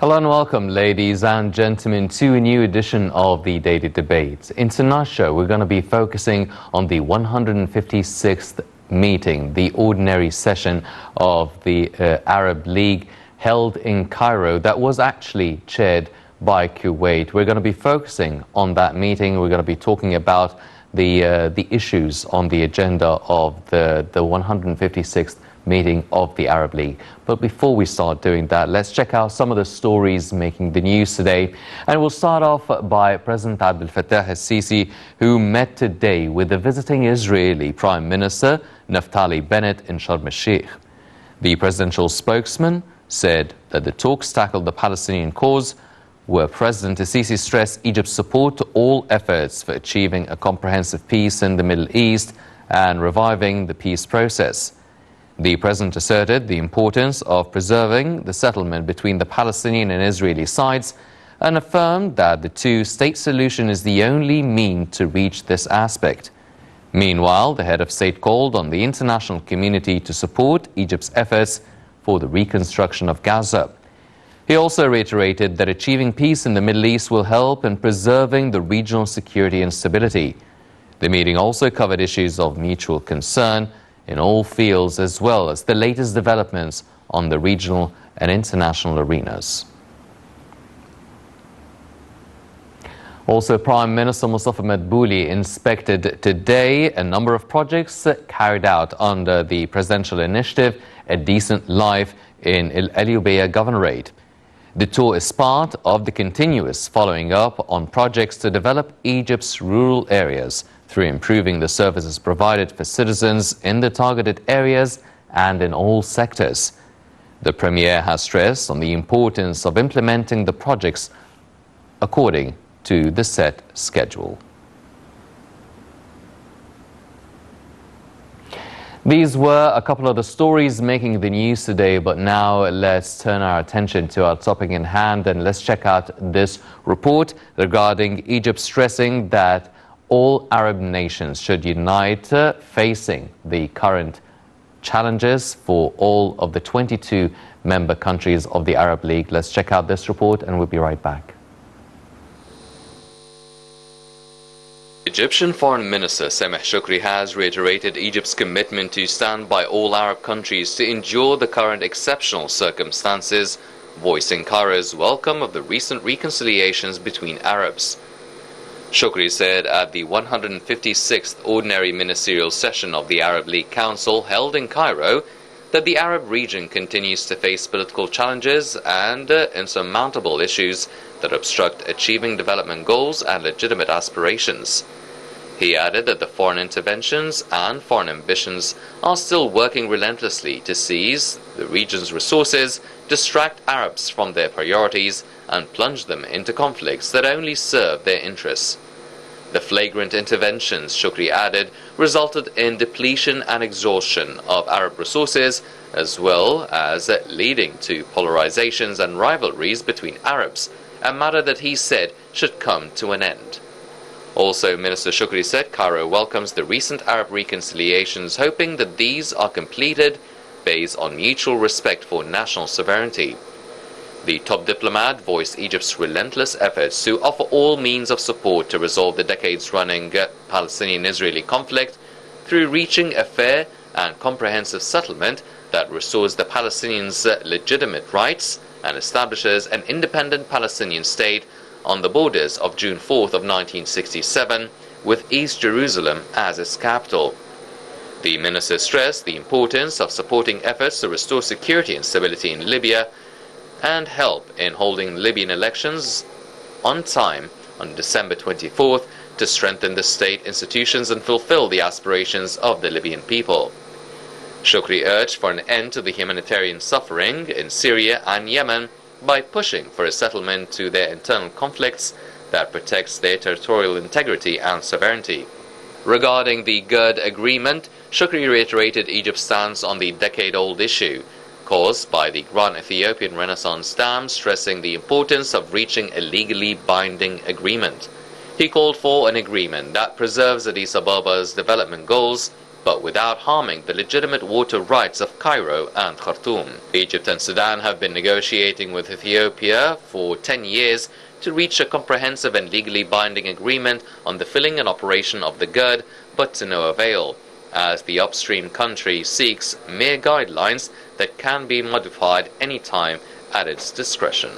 Hello and welcome, ladies and gentlemen, to a new edition of the Daily Debate. In tonight's show, we're going to be focusing on the 156th meeting, the ordinary session of the Arab League held in Cairo that was actually chaired by Kuwait. We're going to be focusing on that meeting. We're going to be talking about the issues on the agenda of the 156th meeting of the Arab League. But before we start doing that, let's check out some of the stories making the news today. And we'll start off by President Abdel Fattah al-Sisi, who met today with the visiting Israeli Prime Minister Naftali Bennett in Sharm el-Sheikh. The presidential spokesman said that the talks tackled the Palestinian cause, where President al-Sisi stressed Egypt's support to all efforts for achieving a comprehensive peace in the Middle East and reviving the peace process. The president asserted the importance of preserving the settlement between the Palestinian and Israeli sides and affirmed that the two-state solution is the only means to reach this aspect. Meanwhile, the head of state called on the international community to support Egypt's efforts for the reconstruction of Gaza. He also reiterated that achieving peace in the Middle East will help in preserving the regional security and stability. The meeting also covered issues of mutual concern in all fields, as well as the latest developments on the regional and international arenas. Also, Prime Minister Mustafa Madbouli inspected today a number of projects carried out under the presidential initiative A Decent Life in El Ubeya Governorate. The tour is part of the continuous following up on projects to develop Egypt's rural areas through improving the services provided for citizens in the targeted areas and in all sectors. The Premier has stressed on the importance of implementing the projects according to the set schedule. These were a couple of the stories making the news today, but now let's turn our attention to our topic in hand and let's check out this report regarding Egypt stressing that all Arab nations should unite facing the current challenges for all of the 22 member countries of the Arab League. Let's check out this report and we'll be right back. Egyptian Foreign Minister Sameh Shoukry has reiterated Egypt's commitment to stand by all Arab countries to endure the current exceptional circumstances, voicing Cairo's welcome of the recent reconciliations between Arabs. Shoukry said at the 156th Ordinary Ministerial Session of the Arab League Council held in Cairo that the Arab region continues to face political challenges and insurmountable issues that obstruct achieving development goals and legitimate aspirations. He added that the foreign interventions and foreign ambitions are still working relentlessly to seize the region's resources, distract Arabs from their priorities, and plunge them into conflicts that only serve their interests. The flagrant interventions, Shoukry added, resulted in depletion and exhaustion of Arab resources, as well as leading to polarizations and rivalries between Arabs, a matter that he said should come to an end. Also, Minister Shoukry said Cairo welcomes the recent Arab reconciliations, hoping that these are completed based on mutual respect for national sovereignty. The top diplomat voiced Egypt's relentless efforts to offer all means of support to resolve the decades-running Palestinian-Israeli conflict through reaching a fair and comprehensive settlement that restores the Palestinians' legitimate rights and establishes an independent Palestinian state on the borders of June 4th of 1967, with East Jerusalem as its capital. The minister stressed the importance of supporting efforts to restore security and stability in Libya and help in holding Libyan elections on time on December 24th to strengthen the state institutions and fulfill the aspirations of the Libyan people. Shoukry urged for an end to the humanitarian suffering in Syria and Yemen by pushing for a settlement to their internal conflicts that protects their territorial integrity and sovereignty. Regarding the GERD agreement, Shoukry reiterated Egypt's stance on the decade-old issue caused by the Grand Ethiopian Renaissance Dam, stressing the importance of reaching a legally binding agreement. He called for an agreement that preserves Addis Ababa's development goals but without harming the legitimate water rights of Cairo and Khartoum. Egypt and Sudan have been negotiating with Ethiopia for 10 years to reach a comprehensive and legally binding agreement on the filling and operation of the GERD, but to no avail, as the upstream country seeks mere guidelines that can be modified anytime at its discretion.